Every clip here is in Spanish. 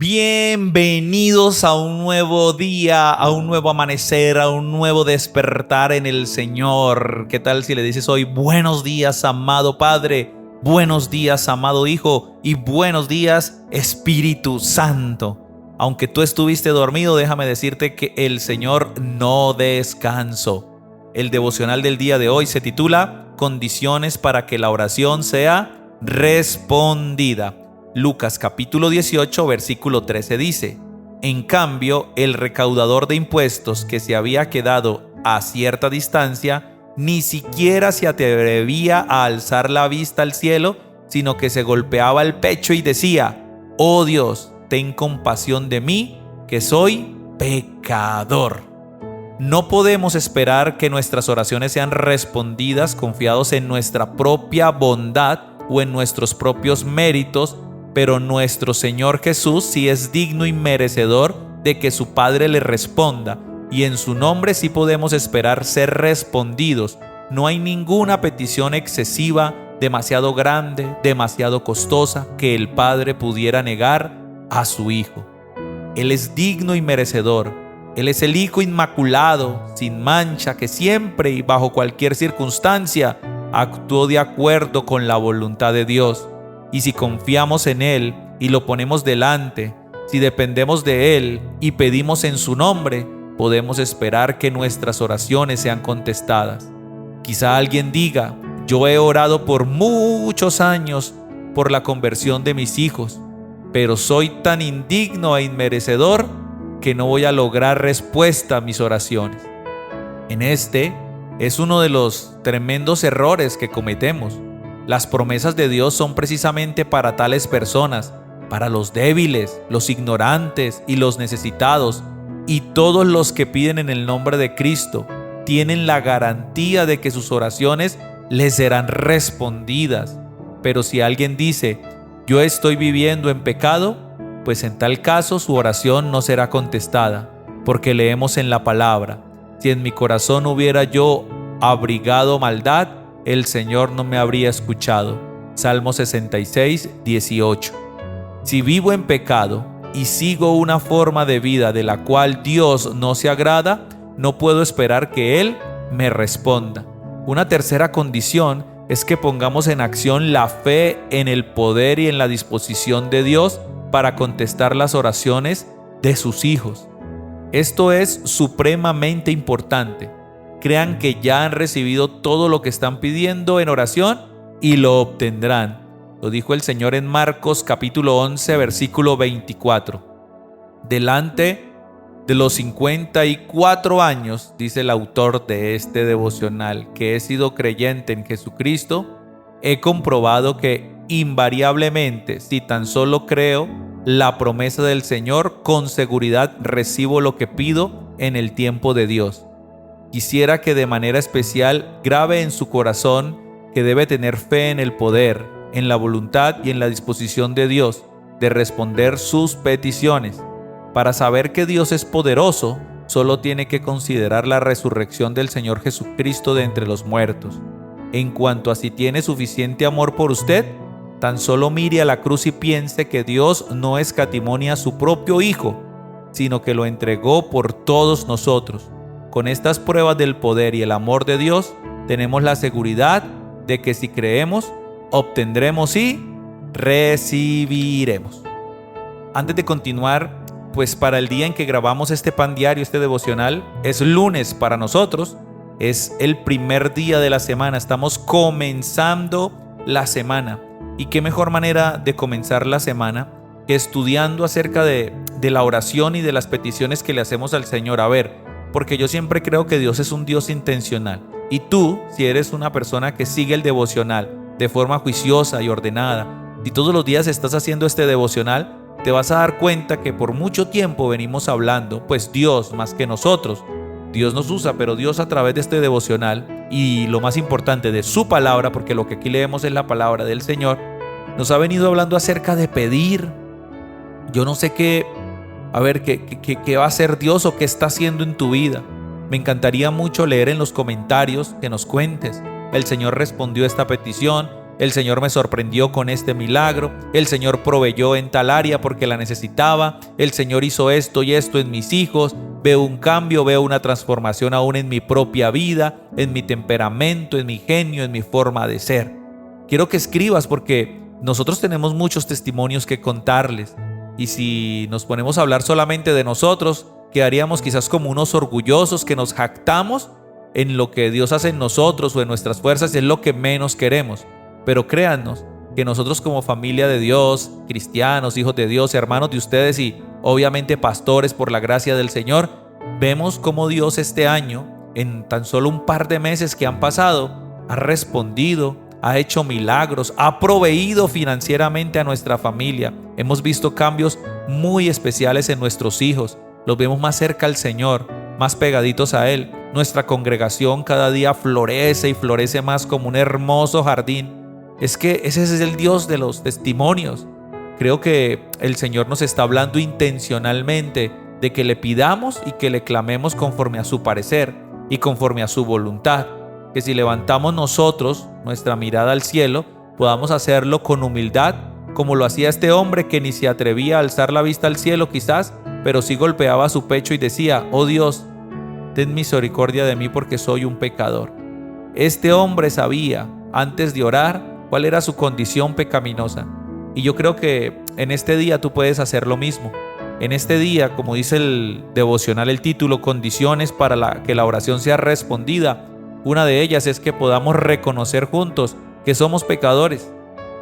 Bienvenidos a un nuevo día, a un nuevo amanecer, a un nuevo despertar en el Señor. ¿Qué tal si le dices hoy buenos días, amado Padre? Buenos días, amado Hijo, y buenos días, Espíritu Santo. Aunque tú estuviste dormido, déjame decirte que el Señor no descansó. El devocional del día de hoy se titula Condiciones para que la oración sea respondida. Lucas capítulo 18, versículo 13 dice: En cambio, el recaudador de impuestos que se había quedado a cierta distancia, ni siquiera se atrevía a alzar la vista al cielo, sino que se golpeaba el pecho y decía: Oh Dios, ten compasión de mí, que soy pecador. No podemos esperar que nuestras oraciones sean respondidas confiados en nuestra propia bondad o en nuestros propios méritos, pero nuestro Señor Jesús sí es digno y merecedor de que su Padre le responda, y en su nombre sí podemos esperar ser respondidos. No hay ninguna petición excesiva, demasiado grande, demasiado costosa, que el Padre pudiera negar a su Hijo. Él es digno y merecedor. Él es el Hijo inmaculado, sin mancha, que siempre y bajo cualquier circunstancia actuó de acuerdo con la voluntad de Dios. Y si confiamos en Él y lo ponemos delante, si dependemos de Él y pedimos en su nombre, podemos esperar que nuestras oraciones sean contestadas. Quizá alguien diga: yo he orado por muchos años por la conversión de mis hijos, pero soy tan indigno e inmerecedor que no voy a lograr respuesta a mis oraciones. Este es uno de los tremendos errores que cometemos. Las promesas de Dios son precisamente para tales personas, para los débiles, los ignorantes y los necesitados. Y todos los que piden en el nombre de Cristo tienen la garantía de que sus oraciones les serán respondidas. Pero si alguien dice: yo estoy viviendo en pecado, pues en tal caso su oración no será contestada, porque leemos en la palabra: si en mi corazón hubiera yo abrigado maldad, el Señor no me habría escuchado. Salmo 66, 18. Si vivo en pecado y sigo una forma de vida de la cual Dios no se agrada, no puedo esperar que Él me responda. Una tercera condición es que pongamos en acción la fe en el poder y en la disposición de Dios para contestar las oraciones de sus hijos. Esto es supremamente importante. Crean que ya han recibido todo lo que están pidiendo en oración y lo obtendrán. Lo dijo el Señor en Marcos capítulo 11, versículo 24. Delante de los 54 años, dice el autor de este devocional, que he sido creyente en Jesucristo, he comprobado que invariablemente, si tan solo creo la promesa del Señor, con seguridad recibo lo que pido en el tiempo de Dios. Quisiera que de manera especial grabe en su corazón que debe tener fe en el poder, en la voluntad y en la disposición de Dios de responder sus peticiones. Para saber que Dios es poderoso, solo tiene que considerar la resurrección del Señor Jesucristo de entre los muertos. En cuanto a si tiene suficiente amor por usted, tan solo mire a la cruz y piense que Dios no escatimó a su propio Hijo, sino que lo entregó por todos nosotros. Con estas pruebas del poder y el amor de Dios, tenemos la seguridad de que si creemos, obtendremos y recibiremos. Antes de continuar, pues para el día en que grabamos este pan diario, este devocional, es lunes para nosotros, es el primer día de la semana, estamos comenzando la semana. Y qué mejor manera de comenzar la semana que estudiando acerca de la oración y de las peticiones que le hacemos al Señor. A ver, porque yo siempre creo que Dios es un Dios intencional. Y tú, si eres una persona que sigue el devocional de forma juiciosa y ordenada, y todos los días estás haciendo este devocional, te vas a dar cuenta que por mucho tiempo venimos hablando, pues Dios más que nosotros. Dios nos usa, pero Dios a través de este devocional y lo más importante de su palabra, porque lo que aquí leemos es la palabra del Señor, nos ha venido hablando acerca de pedir. Yo no sé qué va a hacer Dios o qué está haciendo en tu vida. Me encantaría mucho leer en los comentarios que nos cuentes. El Señor respondió esta petición, el Señor me sorprendió con este milagro, el Señor proveyó en tal área porque la necesitaba, el Señor hizo esto y esto en mis hijos, veo un cambio, veo una transformación aún en mi propia vida, en mi temperamento, en mi genio, en mi forma de ser. Quiero que escribas porque nosotros tenemos muchos testimonios que contarles y si nos ponemos a hablar solamente de nosotros, quedaríamos quizás como unos orgullosos que nos jactamos en lo que Dios hace en nosotros o en nuestras fuerzas, es lo que menos queremos. Pero créannos que nosotros como familia de Dios, cristianos, hijos de Dios, hermanos de ustedes y obviamente pastores por la gracia del Señor, vemos cómo Dios este año, en tan solo un par de meses que han pasado, ha respondido, ha hecho milagros, ha proveído financieramente a nuestra familia. Hemos visto cambios muy especiales en nuestros hijos, los vemos más cerca al Señor, más pegaditos a Él. Nuestra congregación cada día florece y florece más como un hermoso jardín. Es que ese es el Dios de los testimonios. Creo que el Señor nos está hablando intencionalmente de que le pidamos y que le clamemos conforme a su parecer y conforme a su voluntad. Que si levantamos nosotros nuestra mirada al cielo, podamos hacerlo con humildad, como lo hacía este hombre que ni se atrevía a alzar la vista al cielo quizás, pero sí golpeaba su pecho y decía: «Oh Dios, ten misericordia de mí porque soy un pecador». Este hombre sabía, antes de orar, cuál era su condición pecaminosa. Y yo creo que en este día tú puedes hacer lo mismo. En este día, como dice el devocional, el título, condiciones para que la oración sea respondida. Una de ellas es que podamos reconocer juntos que somos pecadores,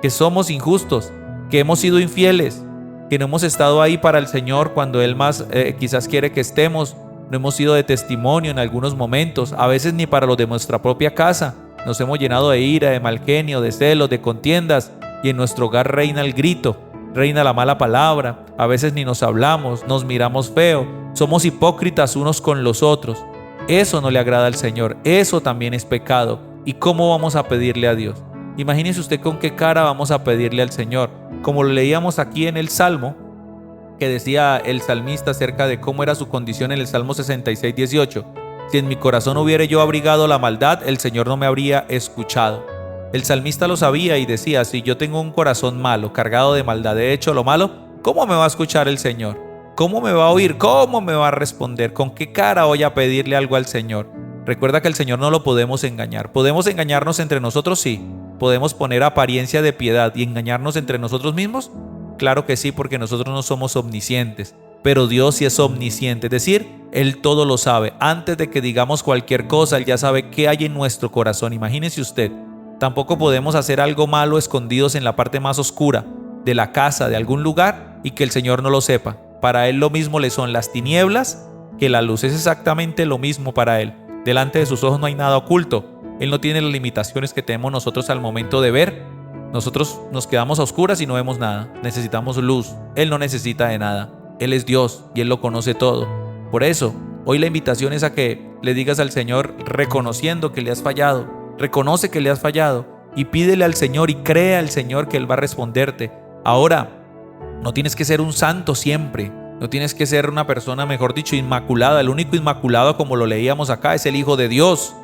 que somos injustos, que hemos sido infieles, que no hemos estado ahí para el Señor cuando Él más quizás quiere que estemos. No hemos sido de testimonio en algunos momentos, a veces ni para los de nuestra propia casa. Nos hemos llenado de ira, de mal genio, de celos, de contiendas, y en nuestro hogar reina el grito, reina la mala palabra. A veces ni nos hablamos, nos miramos feo, somos hipócritas unos con los otros. Eso no le agrada al Señor, eso también es pecado. ¿Y cómo vamos a pedirle a Dios? Imagínese usted con qué cara vamos a pedirle al Señor. Como lo leíamos aquí en el Salmo, que decía el salmista acerca de cómo era su condición en el Salmo 66, 18. Si en mi corazón hubiere yo abrigado la maldad, el Señor no me habría escuchado. El salmista lo sabía y decía: si yo tengo un corazón malo, cargado de maldad, he hecho lo malo, ¿cómo me va a escuchar el Señor? ¿Cómo me va a oír? ¿Cómo me va a responder? ¿Con qué cara voy a pedirle algo al Señor? Recuerda que el Señor no lo podemos engañar. ¿Podemos engañarnos entre nosotros? Sí. ¿Podemos poner apariencia de piedad y engañarnos entre nosotros mismos? Claro que sí, porque nosotros no somos omniscientes. Pero Dios sí es omnisciente, es decir, Él todo lo sabe. Antes de que digamos cualquier cosa, Él ya sabe qué hay en nuestro corazón. Imagínese usted, tampoco podemos hacer algo malo escondidos en la parte más oscura de la casa, de algún lugar, y que el Señor no lo sepa. Para Él lo mismo le son las tinieblas que la luz. Es exactamente lo mismo para Él. Delante de sus ojos no hay nada oculto. Él no tiene las limitaciones que tenemos nosotros al momento de ver. Nosotros nos quedamos a oscuras y no vemos nada. Necesitamos luz. Él no necesita de nada. Él es Dios y Él lo conoce todo. Por eso, hoy la invitación es a que le digas al Señor, reconociendo que le has fallado. Reconoce que le has fallado y pídele al Señor y cree al Señor que Él va a responderte. Ahora, no tienes que ser un santo siempre. No tienes que ser una persona, mejor dicho, inmaculada. El único inmaculado, como lo leíamos acá, es el Hijo de Dios.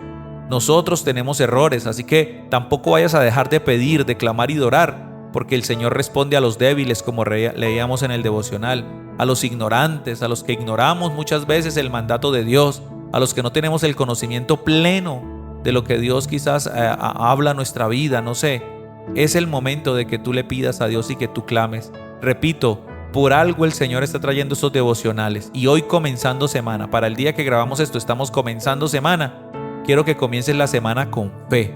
Nosotros tenemos errores, así que tampoco vayas a dejar de pedir, de clamar y de orar, porque el Señor responde a los débiles, como leíamos en el devocional, a los ignorantes, a los que ignoramos muchas veces el mandato de Dios, a los que no tenemos el conocimiento pleno de lo que Dios quizás habla a nuestra vida, no sé. Es el momento de que tú le pidas a Dios y que tú clames. Repito, por algo el Señor está trayendo estos devocionales y hoy comenzando semana, para el día que grabamos esto estamos comenzando semana. Quiero que comiences la semana con fe,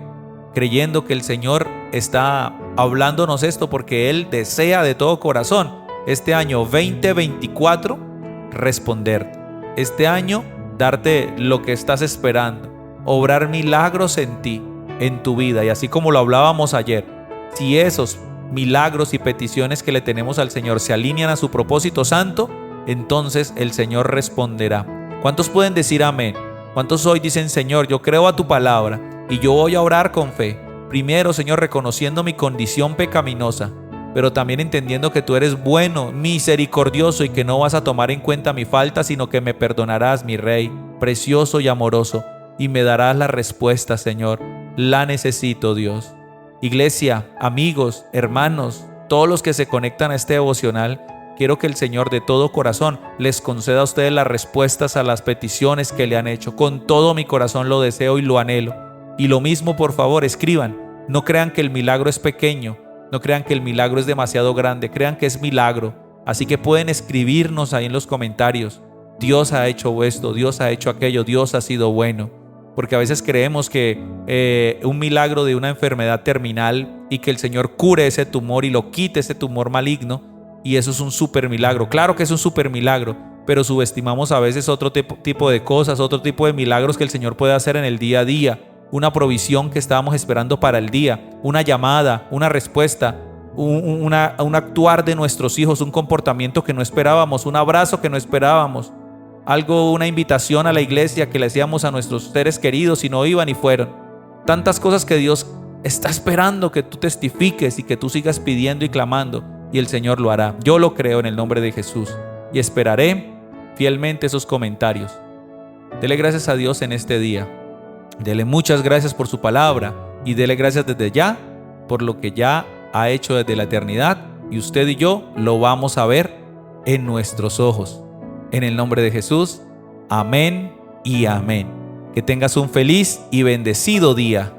creyendo que el Señor está hablándonos esto porque Él desea de todo corazón este año 2024 responderte. Este año darte lo que estás esperando, obrar milagros en ti, en tu vida. Y así como lo hablábamos ayer, si esos milagros y peticiones que le tenemos al Señor se alinean a su propósito santo, entonces el Señor responderá. ¿Cuántos pueden decir amén? ¿Cuántos hoy dicen: Señor, yo creo a tu palabra y yo voy a orar con fe? Primero, Señor, reconociendo mi condición pecaminosa, pero también entendiendo que tú eres bueno, misericordioso y que no vas a tomar en cuenta mi falta, sino que me perdonarás, mi Rey, precioso y amoroso, y me darás la respuesta, Señor. La necesito, Dios. Iglesia, amigos, hermanos, todos los que se conectan a este devocional, quiero que el Señor de todo corazón les conceda a ustedes las respuestas a las peticiones que le han hecho. Con todo mi corazón lo deseo y lo anhelo. Y lo mismo, por favor, escriban. No crean que el milagro es pequeño, no crean que el milagro es demasiado grande, crean que es milagro. Así que pueden escribirnos ahí en los comentarios. Dios ha hecho esto, Dios ha hecho aquello, Dios ha sido bueno. Porque a veces creemos que un milagro de una enfermedad terminal y que el Señor cure ese tumor y lo quite, ese tumor maligno, y eso es un súper milagro. Claro que es un súper milagro, pero subestimamos a veces otro tipo de cosas, otro tipo de milagros que el Señor puede hacer en el día a día. Una provisión que estábamos esperando para el día, una llamada, una respuesta, un actuar de nuestros hijos, un comportamiento que no esperábamos, un abrazo que no esperábamos, algo, una invitación a la iglesia que le hacíamos a nuestros seres queridos y no iban y fueron. Tantas cosas que Dios está esperando que tú testifiques y que tú sigas pidiendo y clamando, y el Señor lo hará. Yo lo creo en el nombre de Jesús y esperaré fielmente esos comentarios. Dele gracias a Dios en este día. Dele muchas gracias por su palabra y dele gracias desde ya por lo que ya ha hecho desde la eternidad, y usted y yo lo vamos a ver en nuestros ojos. En el nombre de Jesús, amén y amén. Que tengas un feliz y bendecido día.